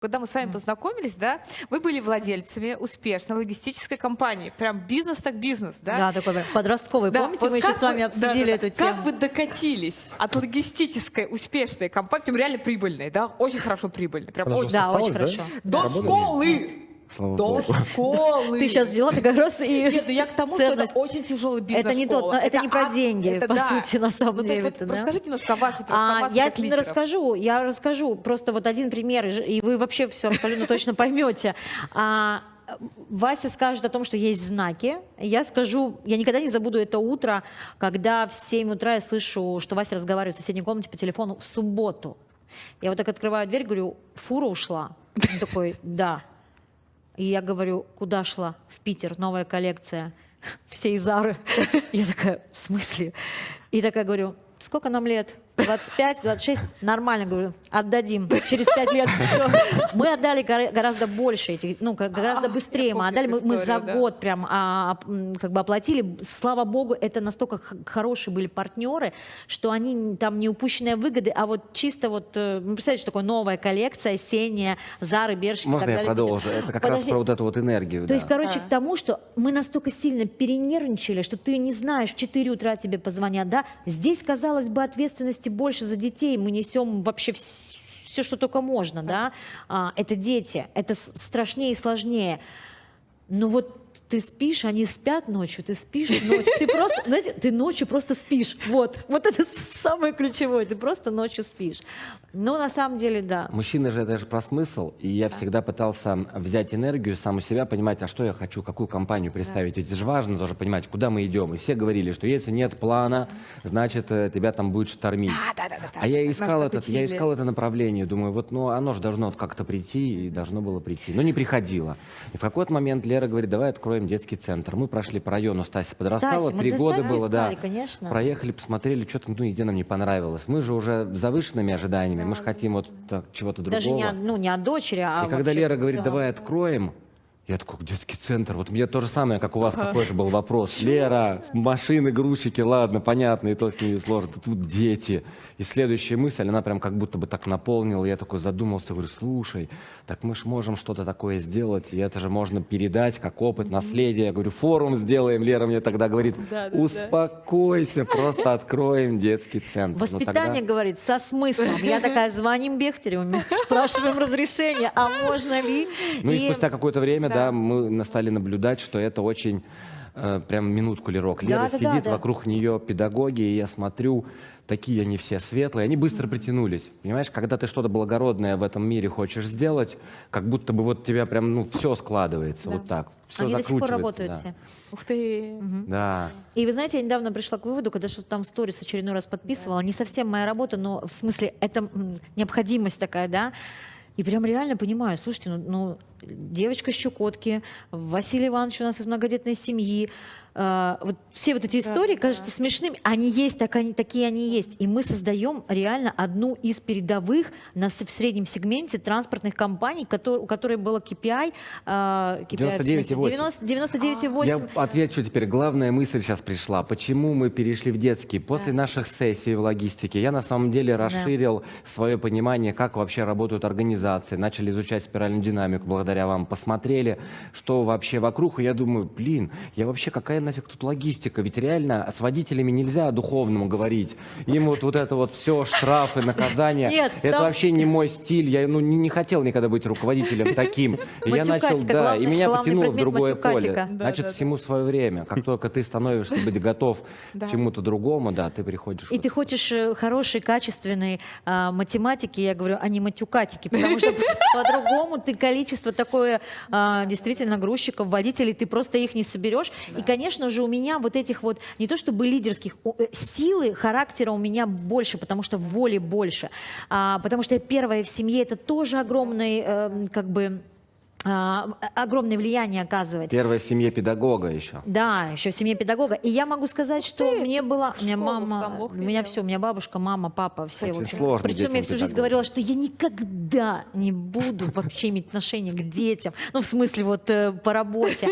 Когда мы с вами познакомились, да, вы были владельцами успешной логистической компании. Прям бизнес так бизнес, да? Да, такой подростковый. Да, Помните, вот мы еще как с вами вы- обсудили эту тему? Как вы докатились от логистической успешной компании, прям реально прибыльной, да? Очень хорошо прибыльной. Прям Она же очень. Да, осталась, очень хорошо. До Работает? школы! Слава До богу. школы! Ты сейчас взяла такой раз и Нет, ну я к тому, что ценность. это очень тяжелый бизнес. Это не тот, это не про деньги, по да. сути, на самом Ну, то есть деле. вот это, да? расскажите немножко о вашей трансформации Я как лидеров. я расскажу. Просто вот один пример, и вы вообще все абсолютно точно поймете. Вася скажет о том, что есть знаки. Я скажу, я никогда не забуду это утро, когда в 7 утра я слышу, что Вася разговаривает в соседней комнате по телефону в субботу. Я вот так открываю дверь, говорю, фура ушла. Он такой, да. И я говорю, куда шла? В Питер, новая коллекция. Все из Зары. Я такая, в смысле? И такая говорю, сколько нам лет? 25, 26? Нормально, говорю, отдадим. Через 5 лет все. Мы отдали гораздо больше, гораздо быстрее мы отдали. Мы за год прям как бы оплатили. Слава богу, это настолько хорошие были партнеры, что они там не упущенные выгоды, а вот чисто вот, представляете, что такое новая коллекция, осенняя, Зары, Бершики и так Можно я далее. продолжу? Это как раз про вот эту вот энергию. То есть, короче, к тому, что мы настолько сильно перенервничали, что ты не знаешь, в 4 утра тебе позвонят, да? Здесь, казалось бы, ответственности больше за детей, мы несем вообще все, что только можно, да? Это дети, это страшнее и сложнее. Но вот ты спишь, они спят ночью, ты спишь ночью, ты просто, знаете, ты ночью просто спишь, вот это самое ключевое, ты просто ночью спишь. Но на самом деле, да. Мужчина же это же про смысл, и я всегда пытался взять энергию, сам у себя понимать, а что я хочу, какую компанию представить. Ведь это же важно тоже понимать, куда мы идем. И все говорили, что если нет плана, значит, тебя там будет штормить. А я искал это направление, думаю, вот, ну, оно же должно вот как-то прийти, и должно было прийти. Но не приходило. И в какой-то момент Лера говорит, давай откроем детский центр. Мы прошли по району, Стася подрастала, Стася, мы 3 до года Стаси было, да. искали, конечно. Проехали, посмотрели, что-то, ну, нигде нам не понравилось. Мы же уже с завышенными ожиданиями, мы же хотим вот так, чего-то другого. Даже не от дочери, а И когда вообще Лера в говорит, целом. давай откроем, я такой, детский центр. Вот мне то же самое, как у вас такой же был вопрос. Лера, машины, грузчики, ладно, понятно, и то с ними сложно. Тут дети. И следующая мысль, она прям как будто бы так наполнила. Я такой задумался, говорю, слушай, так мы же можем что-то такое сделать, и это же можно передать как опыт, наследие. Я говорю, форум сделаем. Лера мне тогда говорит, успокойся, просто откроем детский центр. Ну, Воспитание, говорит, со смыслом. Я такая, звоним Бехтереву, спрашиваем разрешение, а можно ли? Ну и спустя какое-то время, да, мы стали наблюдать, что это очень прям минутку, Лерок. Лера сидит, вокруг нее педагоги, и я смотрю, такие они все светлые, они быстро притянулись. Понимаешь, когда ты что-то благородное в этом мире хочешь сделать, как будто бы вот тебя прям, ну, все складывается, вот так. Все Они до сих пор закручивается. работают все. Ух ты. Да. И вы знаете, я недавно пришла к выводу, когда что-то там в сторис очередной раз подписывала, не совсем моя работа, но в смысле это необходимость такая, да. И прям реально понимаю, слушайте, ну девочка с Чукотки, Василий Иванович у нас из многодетной семьи, вот все вот эти истории кажутся смешными, они есть, такие они есть. И мы создаем реально одну из передовых в среднем сегменте транспортных компаний, у которой было KPI, 99,8. Я отвечу теперь. Главная мысль сейчас пришла. Почему мы перешли в детский? После наших сессий в логистике я на самом деле расширил свое понимание, как вообще работают организации. Начали изучать спиральную динамику благодаря вам. Посмотрели, что вообще вокруг. И я думаю, блин, я вообще какая нафиг тут логистика? Ведь реально с водителями нельзя о духовном говорить. Им вот это вот все, штрафы, наказания. Нет, это там... вообще не мой стиль. Я не хотел никогда быть руководителем таким. И я начал, и меня потянуло в другое поле. Значит, всему свое время. Как только ты становишься быть готов к чему-то другому, да, ты приходишь. И ты хочешь хорошей, качественной математики, я говорю, а не матюкатики, потому что по-другому ты количество такое действительно грузчиков, водителей, ты просто их не соберешь. И, конечно же, у меня вот этих вот, не то чтобы лидерских, силы, характера у меня больше, потому что воли больше. Потому что я первая в семье, это тоже огромный, как бы, огромное влияние оказывает. Первая в семье педагога еще. Да, еще в семье педагога. И я могу сказать, что мне была... У меня мама, у меня все, у меня бабушка, мама, папа, все. Очень сложно Причем я всю жизнь педагогам. говорила, что я никогда не буду вообще иметь отношения к детям. Ну, в смысле, вот по работе.